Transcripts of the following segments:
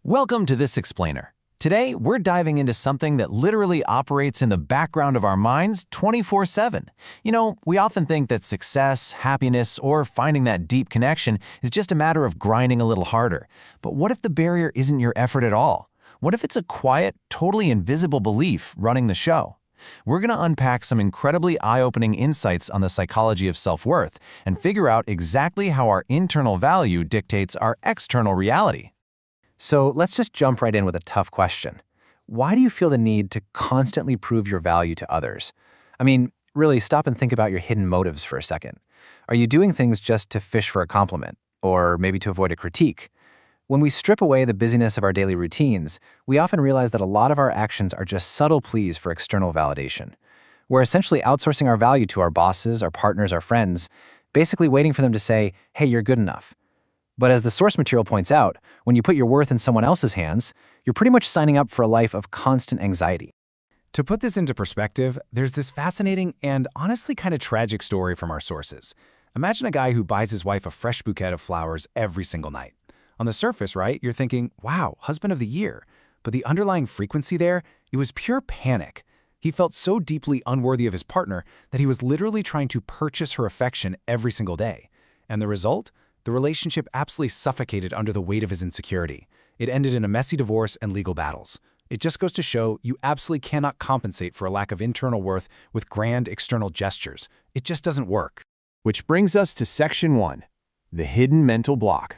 Welcome to This Explainer. Today, we're diving into something that literally operates in the background of our minds 24/7. We often think that success, happiness, or finding that deep connection is just a matter of grinding a little harder. But what if the barrier isn't your effort at all? What if it's a quiet, totally invisible belief running the show? We're going to unpack some incredibly eye-opening insights on the psychology of self-worth and figure out exactly how our internal value dictates our external reality. So let's just jump right in with a tough question. Why do you feel the need to constantly prove your value to others? Really stop and think about your hidden motives for a second. Are you doing things just to fish for a compliment, or maybe to avoid a critique? When we strip away the busyness of our daily routines, we often realize that a lot of our actions are just subtle pleas for external validation. We're essentially outsourcing our value to our bosses, our partners, our friends, basically waiting for them to say, "Hey, you're good enough." But as the source material points out, when you put your worth in someone else's hands, you're pretty much signing up for a life of constant anxiety. To put this into perspective, there's this fascinating and honestly kind of tragic story from our sources. Imagine a guy who buys his wife a fresh bouquet of flowers every single night. On the surface, right, you're thinking, wow, husband of the year. But the underlying frequency there, it was pure panic. He felt so deeply unworthy of his partner that he was literally trying to purchase her affection every single day. And the result? The relationship absolutely suffocated under the weight of his insecurity. It ended in a messy divorce and legal battles. It just goes to show you absolutely cannot compensate for a lack of internal worth with grand external gestures. It just doesn't work. Which brings us to Section 1, the hidden mental block.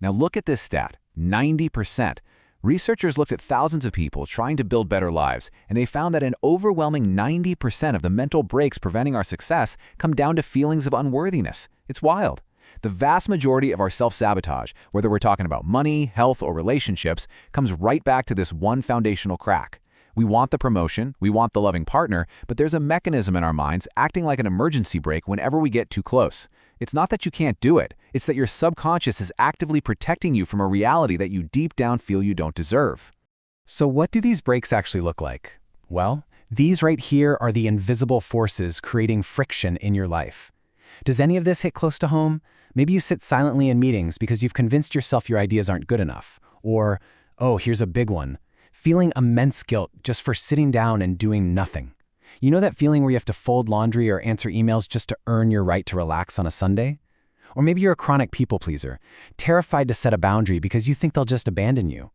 Now look at this stat, 90%. Researchers looked at thousands of people trying to build better lives, and they found that an overwhelming 90% of the mental breaks preventing our success come down to feelings of unworthiness. It's wild. The vast majority of our self-sabotage, whether we're talking about money, health, or relationships, comes right back to this one foundational crack. We want the promotion, we want the loving partner, but there's a mechanism in our minds acting like an emergency brake whenever we get too close. It's not that you can't do it, it's that your subconscious is actively protecting you from a reality that you deep down feel you don't deserve. So what do these brakes actually look like? Well, these right here are the invisible forces creating friction in your life. Does any of this hit close to home? Maybe you sit silently in meetings because you've convinced yourself your ideas aren't good enough. Or, oh, here's a big one, feeling immense guilt just for sitting down and doing nothing. You know that feeling where you have to fold laundry or answer emails just to earn your right to relax on a Sunday? Or maybe you're a chronic people pleaser, terrified to set a boundary because you think they'll just abandon you.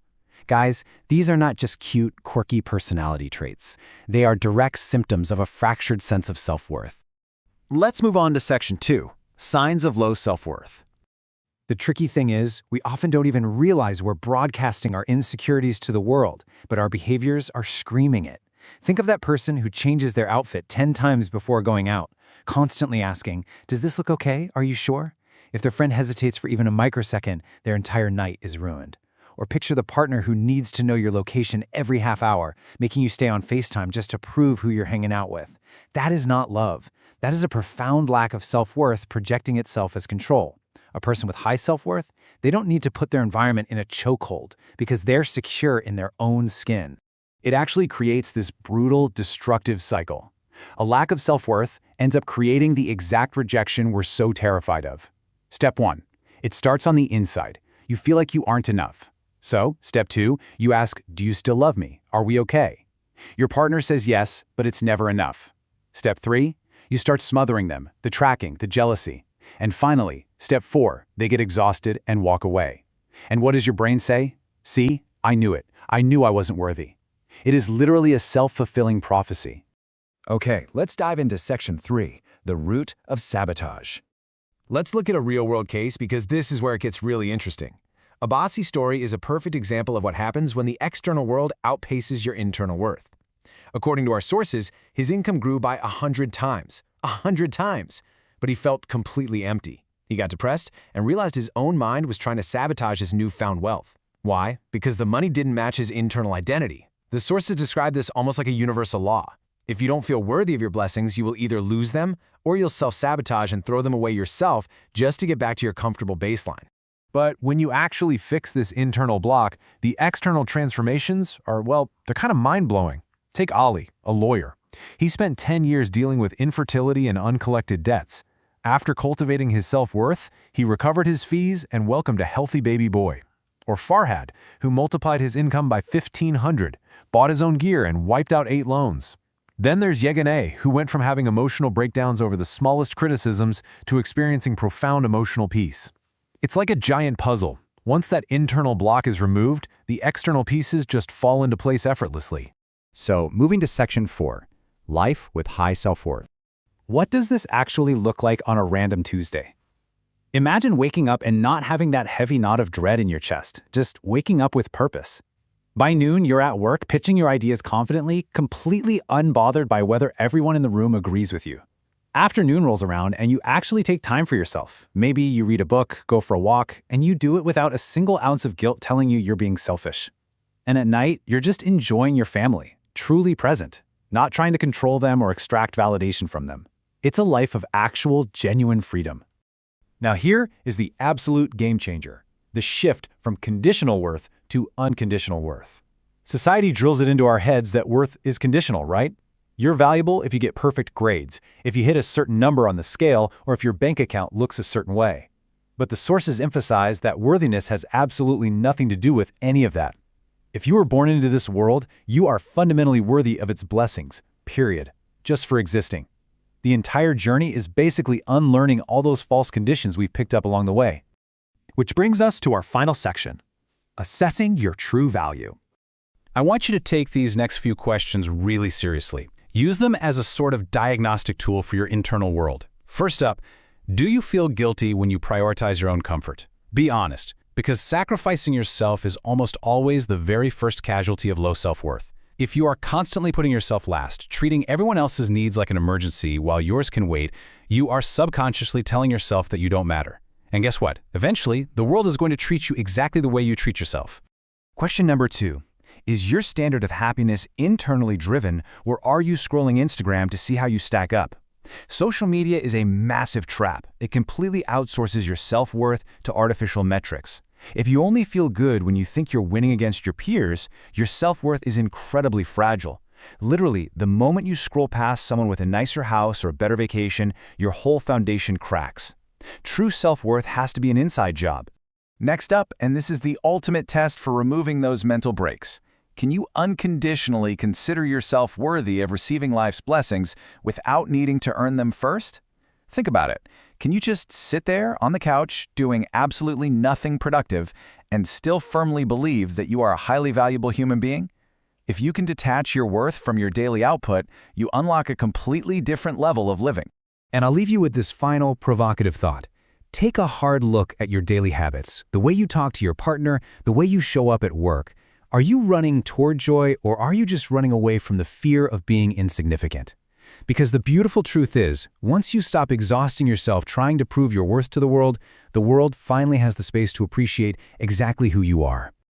Guys, these are not just cute, quirky personality traits. They are direct symptoms of a fractured sense of self-worth. Let's move on to Section 2, signs of low self-worth. The tricky thing is, we often don't even realize we're broadcasting our insecurities to the world, but our behaviors are screaming it. Think of that person who changes their outfit 10 times before going out, constantly asking, "Does this look okay? Are you sure?" If their friend hesitates for even a microsecond, their entire night is ruined. Or picture the partner who needs to know your location every half hour, making you stay on FaceTime just to prove who you're hanging out with. That is not love. That is a profound lack of self-worth projecting itself as control. A person with high self-worth, they don't need to put their environment in a chokehold because they're secure in their own skin. It actually creates this brutal, destructive cycle. A lack of self-worth ends up creating the exact rejection we're so terrified of. Step 1. It starts on the inside. You feel like you aren't enough. So, Step 2, you ask, "Do you still love me? Are we okay?" Your partner says yes, but it's never enough. Step 3, you start smothering them, the tracking, the jealousy. And finally, Step 4, they get exhausted and walk away. And what does your brain say? See, I knew it. I knew I wasn't worthy. It is literally a self-fulfilling prophecy. Okay, let's dive into Section 3, the root of sabotage. Let's look at a real-world case because this is where it gets really interesting. A bossy story is a perfect example of what happens when the external world outpaces your internal worth. According to our sources, his income grew by 100 times. 100 times! But he felt completely empty. He got depressed and realized his own mind was trying to sabotage his newfound wealth. Why? Because the money didn't match his internal identity. The sources describe this almost like a universal law. If you don't feel worthy of your blessings, you will either lose them or you'll self-sabotage and throw them away yourself just to get back to your comfortable baseline. But when you actually fix this internal block, the external transformations are, well, they're kind of mind-blowing. Take Ali, a lawyer. He spent 10 years dealing with infertility and uncollected debts. After cultivating his self-worth, he recovered his fees and welcomed a healthy baby boy. Or Farhad, who multiplied his income by 1,500, bought his own gear and wiped out 8 loans. Then there's Yeganeh, who went from having emotional breakdowns over the smallest criticisms to experiencing profound emotional peace. It's like a giant puzzle. Once that internal block is removed, the external pieces just fall into place effortlessly. So, moving to section 4, life with high self-worth. What does this actually look like on a random Tuesday? Imagine waking up and not having that heavy knot of dread in your chest, just waking up with purpose. By noon, you're at work pitching your ideas confidently, completely unbothered by whether everyone in the room agrees with you. Afternoon rolls around and you actually take time for yourself. Maybe you read a book, go for a walk, and you do it without a single ounce of guilt telling you you're being selfish. And at night, you're just enjoying your family, truly present, not trying to control them or extract validation from them. It's a life of actual, genuine freedom. Now here is the absolute game changer, the shift from conditional worth to unconditional worth. Society drills it into our heads that worth is conditional, right? You're valuable if you get perfect grades, if you hit a certain number on the scale, or if your bank account looks a certain way. But the sources emphasize that worthiness has absolutely nothing to do with any of that. If you were born into this world, you are fundamentally worthy of its blessings, period, just for existing. The entire journey is basically unlearning all those false conditions we've picked up along the way. Which brings us to our final section, assessing your true value. I want you to take these next few questions really seriously. Use them as a sort of diagnostic tool for your internal world. First up, do you feel guilty when you prioritize your own comfort? Be honest, because sacrificing yourself is almost always the very first casualty of low self-worth. If you are constantly putting yourself last, treating everyone else's needs like an emergency while yours can wait, you are subconsciously telling yourself that you don't matter. And guess what? Eventually, the world is going to treat you exactly the way you treat yourself. Question number 2. Is your standard of happiness internally driven, or are you scrolling Instagram to see how you stack up? Social media is a massive trap. It completely outsources your self-worth to artificial metrics. If you only feel good when you think you're winning against your peers, your self-worth is incredibly fragile. Literally, the moment you scroll past someone with a nicer house or a better vacation, your whole foundation cracks. True self-worth has to be an inside job. Next up, and this is the ultimate test for removing those mental breaks. Can you unconditionally consider yourself worthy of receiving life's blessings without needing to earn them first? Think about it. Can you just sit there on the couch doing absolutely nothing productive and still firmly believe that you are a highly valuable human being? If you can detach your worth from your daily output, you unlock a completely different level of living. And I'll leave you with this final provocative thought. Take a hard look at your daily habits, the way you talk to your partner, the way you show up at work. Are you running toward joy, or are you just running away from the fear of being insignificant? Because the beautiful truth is, once you stop exhausting yourself trying to prove your worth to the world finally has the space to appreciate exactly who you are.